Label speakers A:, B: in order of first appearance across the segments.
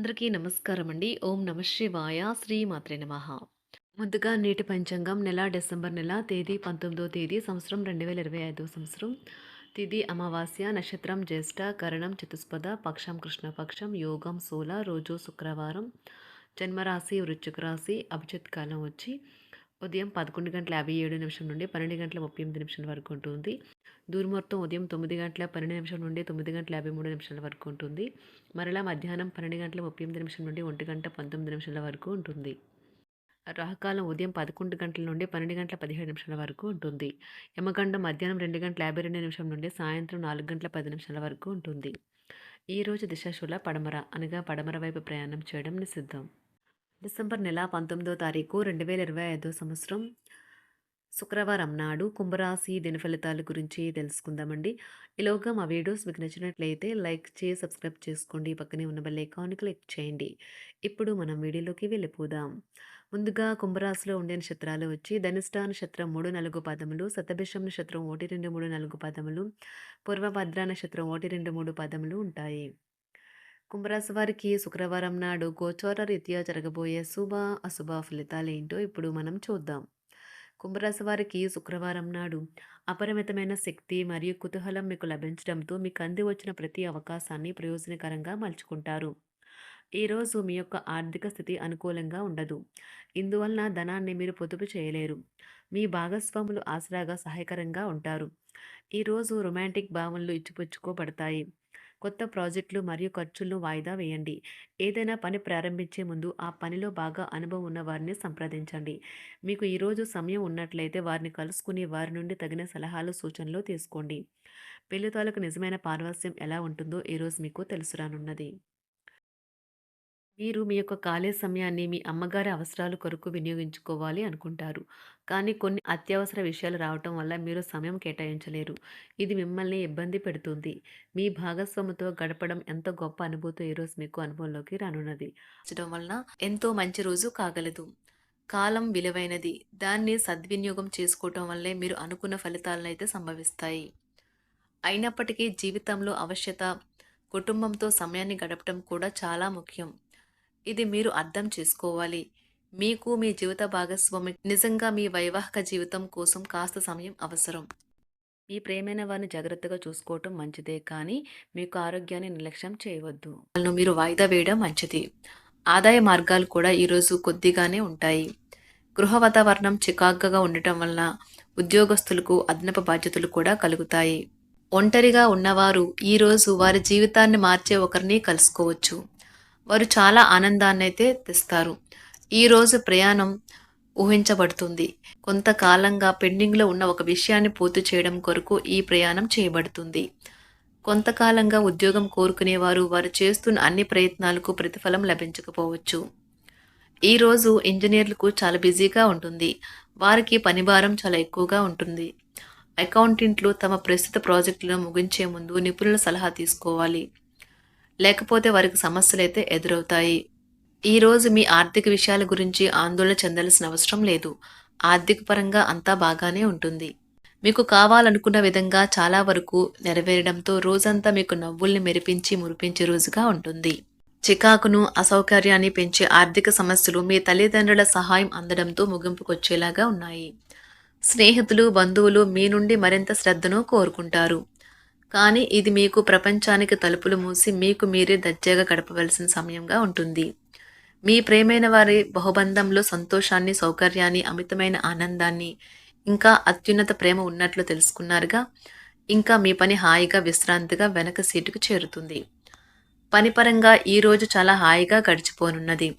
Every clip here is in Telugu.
A: అందరికీ నమస్కారం అండి. ఓం నమః శివాయ. శ్రీ మాత్రే నమః. ముందుగా నేటి పంచాంగం నెల డిసెంబర్ నెల తేదీ 19వ తేదీ సంవత్సరం 2025 సంవత్సరం. తిథి అమావాస్య, నక్షత్రం జ్యేష్ఠ, కరణం చతుస్పద, పక్షం కృష్ణపక్షం, యోగం శూల, రోజు శుక్రవారం, జన్మరాశి వృశ్చిక రాశి, అభిజిత్ కాలం వచ్చి ఉదయం 11:57 నుండి 12:38 వరకు ఉంటుంది. దుర్ముహూర్తం ఉదయం 9:12 నుండి 9:53 వరకు ఉంటుంది. మరలా మధ్యాహ్నం 12:38 నుండి 1:19 వరకు ఉంటుంది. రాహుకాలం ఉదయం 11 గంటల నుండి 12:17 వరకు ఉంటుంది. యమగండం మధ్యాహ్నం 2:52 నుండి సాయంత్రం 4:10 వరకు ఉంటుంది. ఈరోజు దిశాశూల పడమర అనగా పడమర వైపు ప్రయాణం చేయడం నిషిద్ధం. డిసెంబర్ నెల 19వ తారీఖు 2025 సంవత్సరం శుక్రవారం నాడు కుంభరాశి దిన ఫలితాల గురించి తెలుసుకుందామండి. ఈలోగా మా వీడియోస్ మీకు నచ్చినట్లయితే లైక్ చేసి సబ్స్క్రైబ్ చేసుకోండి. పక్కనే ఉన్న బెల్ ఐకాన్ని క్లిక్ చేయండి. ఇప్పుడు మనం వీడియోలోకి వెళ్ళిపోదాం. ముందుగా కుంభరాశిలో ఉండే నక్షత్రాలు వచ్చి ధనిష్ట నక్షత్రం 3, 4 పదములు, శతభిషం నక్షత్రం 1, 2, 3, 4 పదములు, పూర్వభద్ర నక్షత్రం 1, 2, 3 పదములు ఉంటాయి. కుంభరాశి వారికి శుక్రవారం నాడు గోచార రీత్యా జరగబోయే శుభ అశుభ ఫలితాలేంటో ఇప్పుడు మనం చూద్దాం. కుంభరాశి వారికి శుక్రవారం నాడు అపరిమితమైన శక్తి మరియు కుతూహలం మీకు లభించడంతో మీకు అంది వచ్చిన ప్రతి అవకాశాన్ని ప్రయోజనకరంగా మలుచుకుంటారు. ఈరోజు మీ యొక్క ఆర్థిక స్థితి అనుకూలంగా ఉండదు. ఇందువలన ధనాన్ని మీరు పొదుపు చేయలేరు. మీ భాగస్వాములు ఆసరాగా సహాయకరంగా ఉంటారు. ఈరోజు రొమాంటిక్ భావనలు ఇచ్చిపుచ్చుకోబడతాయి. కొత్త ప్రాజెక్టులు మరియు ఖర్చులను వాయిదా వేయండి. ఏదైనా పని ప్రారంభించే ముందు ఆ పనిలో బాగా అనుభవం ఉన్న వారిని సంప్రదించండి. మీకు ఈరోజు సమయం ఉన్నట్లయితే వారిని కలుసుకుని వారి నుండి తగిన సలహాలు సూచనలు తీసుకోండి. పెళ్లి తాలూకు నిజమైన పారవస్యం ఎలా ఉంటుందో ఈరోజు మీకు తెలుసురానున్నది. మీరు మీ యొక్క ఖాళీ సమయాన్ని మీ అమ్మగారి అవసరాల కొరకు వినియోగించుకోవాలి అనుకుంటారు. కానీ కొన్ని అత్యవసర విషయాలు రావటం వల్ల మీరు సమయం కేటాయించలేరు. ఇది మిమ్మల్ని ఇబ్బంది పెడుతుంది. మీ భాగస్వామితో గడపడం ఎంత గొప్ప అనుభూతో ఈరోజు మీకు అనుభవంలోకి రానున్నది. చడం వలన ఎంతో మంచి రోజు కాగలదు. కాలం విలువైనది. దాన్ని సద్వినియోగం చేసుకోవటం వల్లే మీరు అనుకున్న ఫలితాలనైతే సంభవిస్తాయి. అయినప్పటికీ జీవితంలో ఆవశ్యత, కుటుంబంతో సమయాన్ని గడపడం కూడా చాలా ముఖ్యం. ఇది మీరు అర్థం చేసుకోవాలి. మీకు మీ జీవిత భాగస్వామి నిజంగా మీ వైవాహిక జీవితం కోసం కాస్త సమయం అవసరం. మీ ప్రేమైన వారిని జాగ్రత్తగా చూసుకోవటం మంచిదే, కానీ మీకు ఆరోగ్యాన్ని నిర్లక్ష్యం చేయవద్దు. వాళ్ళను మీరు వాయిదా వేయడం మంచిది. ఆదాయ మార్గాలు కూడా ఈరోజు కొద్దిగానే ఉంటాయి. గృహ వాతావరణం చికాకుగా ఉండటం వల్ల ఉద్యోగస్తులకు అదనపు బాధ్యతలు కూడా కలుగుతాయి. ఒంటరిగా ఉన్నవారు ఈరోజు వారి జీవితాన్ని మార్చే ఒకరిని కలుసుకోవచ్చు. వారు చాలా ఆనందాన్ని అయితే తెస్తారు. ఈరోజు ప్రయాణం ఊహించబడుతుంది. కొంతకాలంగా పెండింగ్లో ఉన్న ఒక విషయాన్ని పూర్తి చేయడం కొరకు ఈ ప్రయాణం చేయబడుతుంది. కొంతకాలంగా ఉద్యోగం కోరుకునేవారు వారు చేస్తున్న అన్ని ప్రయత్నాలకు ప్రతిఫలం లభించకపోవచ్చు. ఈరోజు ఇంజనీర్లకు చాలా బిజీగా ఉంటుంది. వారికి పనిభారం చాలా ఎక్కువగా ఉంటుంది. అకౌంటెంట్లు తమ ప్రస్తుత ప్రాజెక్టులను ముగించే ముందు నిపుణుల సలహా తీసుకోవాలి. లేకపోతే వారికి సమస్యలైతే ఎదురవుతాయి. ఈరోజు మీ ఆర్థిక విషయాల గురించి ఆందోళన చెందాల్సిన అవసరం లేదు. ఆర్థిక పరంగా అంతా బాగానే ఉంటుంది. మీకు కావాలనుకున్న విధంగా చాలా వరకు నెరవేరడంతో రోజంతా మీకు నవ్వుల్ని మెరిపించి మురిపించే రోజుగా ఉంటుంది. చికాకును, అసౌకర్యాన్ని పెంచే ఆర్థిక సమస్యలు మీ తల్లిదండ్రుల సహాయం అందడంతో ముగింపుకొచ్చేలాగా ఉన్నాయి. స్నేహితులు, బంధువులు మీ నుండి మరింత శ్రద్ధను కోరుకుంటారు. కానీ ఇది మీకు ప్రపంచానికి తలుపులు మూసి మీకు మీరే దర్జాగా గడపవలసిన సమయంగా ఉంటుంది. మీ ప్రేమైన వారి బహుబంధంలో సంతోషాన్ని, సౌకర్యాన్ని, అమితమైన ఆనందాన్ని, ఇంకా అత్యున్నత ప్రేమ ఉన్నట్లు తెలుసుకున్నారుగా. ఇంకా మీ పని హాయిగా విశ్రాంతిగా వెనక సీటుకు చేరుతుంది. పనిపరంగా ఈరోజు చాలా హాయిగా గడిచిపోనున్నది.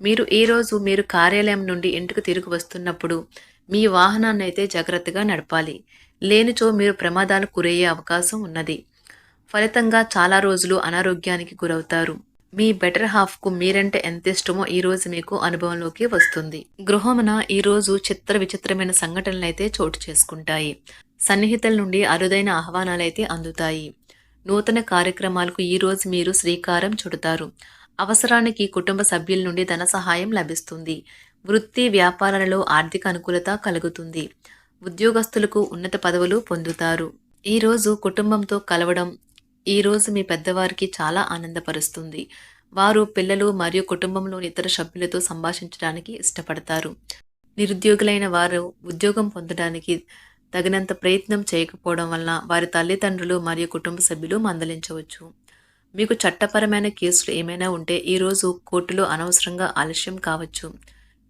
A: మీరు కార్యాలయం నుండి ఇంటికి తిరిగి వస్తున్నప్పుడు మీ వాహనాన్ని అయితే జాగ్రత్తగా నడపాలి. లేనిచో మీరు ప్రమాదాలు గురయ్యే అవకాశం ఉన్నది. ఫలితంగా చాలా రోజులు అనారోగ్యానికి గురవుతారు. మీ బెటర్ హాఫ్కు మీరంటే ఎంత ఇష్టమో ఈరోజు మీకు అనుభవంలోకి వస్తుంది. గృహమున ఈరోజు చిత్ర విచిత్రమైన సంఘటనలైతే చోటు చేసుకుంటాయి. సన్నిహితుల నుండి అరుదైన ఆహ్వానాలైతే అందుతాయి. నూతన కార్యక్రమాలకు ఈరోజు మీరు శ్రీకారం చుడతారు. అవసరానికి కుటుంబ సభ్యుల నుండి ధన సహాయం లభిస్తుంది. వృత్తి వ్యాపారాలలో ఆర్థిక అనుకూలత కలుగుతుంది. ఉద్యోగస్తులకు ఉన్నత పదవులు పొందుతారు. ఈరోజు కుటుంబంతో కలవడం ఈరోజు మీ పెద్దవారికి చాలా ఆనందపరుస్తుంది. వారు పిల్లలు మరియు కుటుంబంలోని ఇతర సభ్యులతో సంభాషించడానికి ఇష్టపడతారు. నిరుద్యోగులైన వారు ఉద్యోగం పొందడానికి తగినంత ప్రయత్నం చేయకపోవడం వలన వారి తల్లిదండ్రులు మరియు కుటుంబ సభ్యులు మందలించవచ్చు. మీకు చట్టపరమైన కేసులు ఏమైనా ఉంటే ఈరోజు కోర్టులో అనవసరంగా ఆలస్యం కావచ్చు.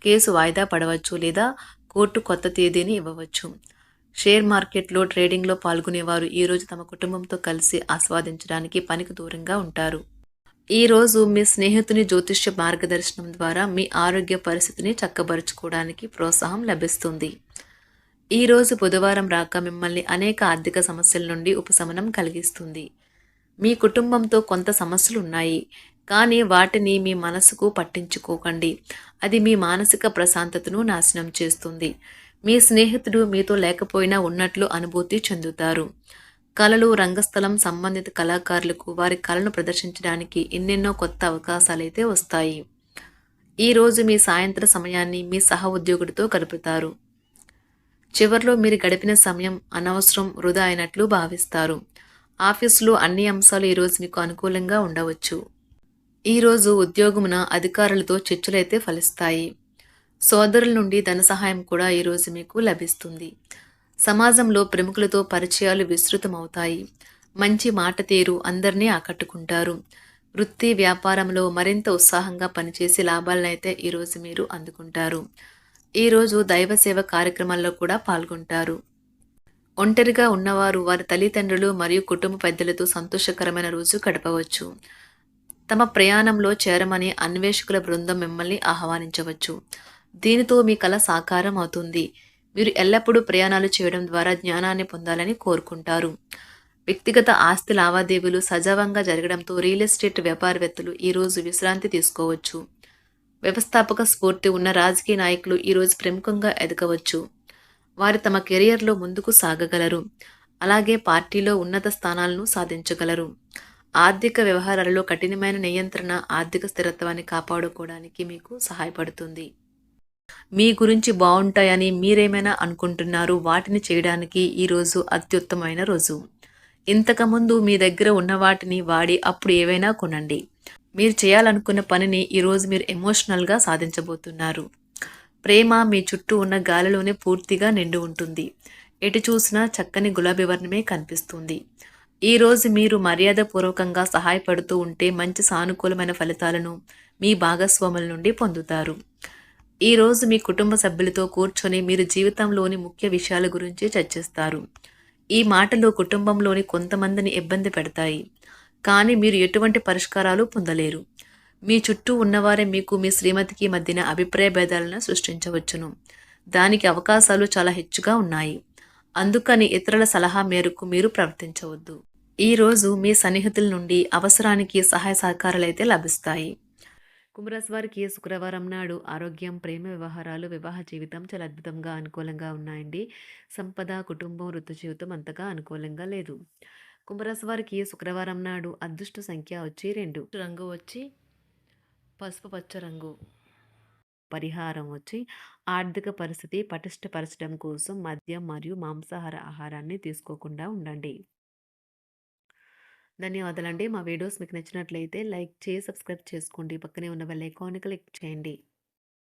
A: కేసు వాయిదా పడవచ్చు లేదా కోర్టు కొత్త తేదీని ఇవ్వవచ్చు. షేర్ మార్కెట్లో ట్రేడింగ్లో పాల్గొనేవారు ఈరోజు తమ కుటుంబంతో కలిసి ఆస్వాదించడానికి పనికి దూరంగా ఉంటారు. ఈరోజు మీ స్నేహితుని జ్యోతిష్య మార్గదర్శనం ద్వారా మీ ఆరోగ్య పరిస్థితిని చక్కబరుచుకోవడానికి ప్రోత్సాహం లభిస్తుంది. ఈరోజు బుధవారం రాక మిమ్మల్ని అనేక ఆర్థిక సమస్యల నుండి ఉపశమనం కలిగిస్తుంది. మీ కుటుంబంతో కొంత సమస్యలు ఉన్నాయి, కానీ వాటిని మీ మనసుకు పట్టించుకోకండి. అది మీ మానసిక ప్రశాంతతను నాశనం చేస్తుంది. మీ స్నేహితుడు మీతో లేకపోయినా ఉన్నట్లు అనుభూతి చెందుతారు. కళలు, రంగస్థలం సంబంధిత కళాకారులకు వారి కళను ప్రదర్శించడానికి ఎన్నెన్నో కొత్త అవకాశాలైతే వస్తాయి. ఈరోజు మీ సాయంత్ర సమయాన్ని మీ సహ ఉద్యోగుడితో గడుపుతారు. చివర్లో మీరు గడిపిన సమయం అనవసరం, వృధా అయినట్లు భావిస్తారు. ఆఫీసులో అన్ని అంశాలు ఈరోజు మీకు అనుకూలంగా ఉండవచ్చు. ఈరోజు ఉద్యోగమున అధికారులతో చర్చలైతే ఫలిస్తాయి. సోదరుల నుండి ధన సహాయం కూడా ఈరోజు మీకు లభిస్తుంది. సమాజంలో ప్రముఖులతో పరిచయాలు విస్తృతమవుతాయి. మంచి మాట తీరు అందరినీ ఆకట్టుకుంటారు. వృత్తి వ్యాపారంలో మరింత ఉత్సాహంగా పనిచేసి లాభాలనైతే ఈరోజు మీరు అందుకుంటారు. ఈరోజు దైవ సేవ కార్యక్రమాల్లో కూడా పాల్గొంటారు. ఒంటరిగా ఉన్నవారు వారి తల్లిదండ్రులు మరియు కుటుంబ పెద్దలతో సంతోషకరమైన రోజు గడపవచ్చు. తమ ప్రయాణంలో చేరమని అన్వేషకుల బృందం మిమ్మల్ని ఆహ్వానించవచ్చు. దీనితో మీ కల సాకారం అవుతుంది. మీరు ఎల్లప్పుడూ ప్రయాణాలు చేయడం ద్వారా జ్ఞానాన్ని పొందాలని కోరుకుంటారు. వ్యక్తిగత ఆస్తి లావాదేవీలు సజావంగా జరగడంతో రియల్ ఎస్టేట్ వ్యాపారవేత్తలు ఈరోజు విశ్రాంతి తీసుకోవచ్చు. వ్యవస్థాపక స్ఫూర్తి ఉన్న రాజకీయ నాయకులు ఈరోజు ప్రముఖంగా ఎదగవచ్చు. వారు తమ కెరియర్లో ముందుకు సాగగలరు. అలాగే పార్టీలో ఉన్నత స్థానాలను సాధించగలరు. ఆర్థిక వ్యవహారాలలో కఠినమైన నియంత్రణ ఆర్థిక స్థిరత్వాన్ని కాపాడుకోవడానికి మీకు సహాయపడుతుంది. మీ గురించి బాగుంటాయని మీరేమైనా అనుకుంటున్నారు, వాటిని చేయడానికి ఈరోజు అత్యుత్తమైన రోజు. ఇంతకుముందు మీ దగ్గర ఉన్న వాటిని వాడి అప్పుడు ఏవైనా కొనండి. మీరు చేయాలనుకున్న పనిని ఈరోజు మీరు ఎమోషనల్గా సాధించబోతున్నారు. ప్రేమ మీ చుట్టూ ఉన్న గాలిలోనే పూర్తిగా నిండి ఉంటుంది. ఎటు చూసినా చక్కని గులాబీ వర్ణమే కనిపిస్తుంది. ఈరోజు మీరు మర్యాదపూర్వకంగా సహాయపడుతూ ఉంటే మంచి సానుకూలమైన ఫలితాలను మీ భాగస్వాముల నుండి పొందుతారు. ఈరోజు మీ కుటుంబ సభ్యులతో కూర్చొని మీరు జీవితంలోని ముఖ్య విషయాల గురించి చర్చిస్తారు. ఈ మాటలు కుటుంబంలోని కొంతమందిని ఇబ్బంది పెడతాయి, కానీ మీరు ఎటువంటి పరిష్కారాలు పొందలేరు. మీ చుట్టూ ఉన్నవారే మీకు మీ శ్రీమతికి మధ్యన అభిప్రాయ భేదాలను సృష్టించవచ్చును. దానికి అవకాశాలు చాలా హెచ్చుగా ఉన్నాయి. అందుకని ఇతరుల సలహా మేరకు మీరు ప్రవర్తించవద్దు. ఈరోజు మీ సన్నిహితుల నుండి అవసరానికి సహాయ సహకారాలైతే లభిస్తాయి. కుంభరాశి వారికి శుక్రవారం నాడు ఆరోగ్యం, ప్రేమ వ్యవహారాలు, వివాహ జీవితం చాలా అద్భుతంగా అనుకూలంగా ఉన్నాయండి. సంపద, కుటుంబం, వృత్తి జీవితం అంతగా అనుకూలంగా లేదు. కుంభరాశి వారికి శుక్రవారం నాడు అదృష్ట సంఖ్య వచ్చి 2, రంగు వచ్చి పసుపు పచ్చ రంగు. పరిహారం వచ్చి ఆర్థిక పరిస్థితి పటిష్టపరచడం కోసం మద్యం మరియు మాంసాహార ఆహారాన్ని తీసుకోకుండా ఉండండి. ధన్యవాదాలండి. మా వీడియోస్ మీకు నచ్చినట్లయితే లైక్ చేసి సబ్స్క్రైబ్ చేసుకోండి. పక్కనే ఉన్న బెల్ ఐకాన్ని క్లిక్ చేయండి.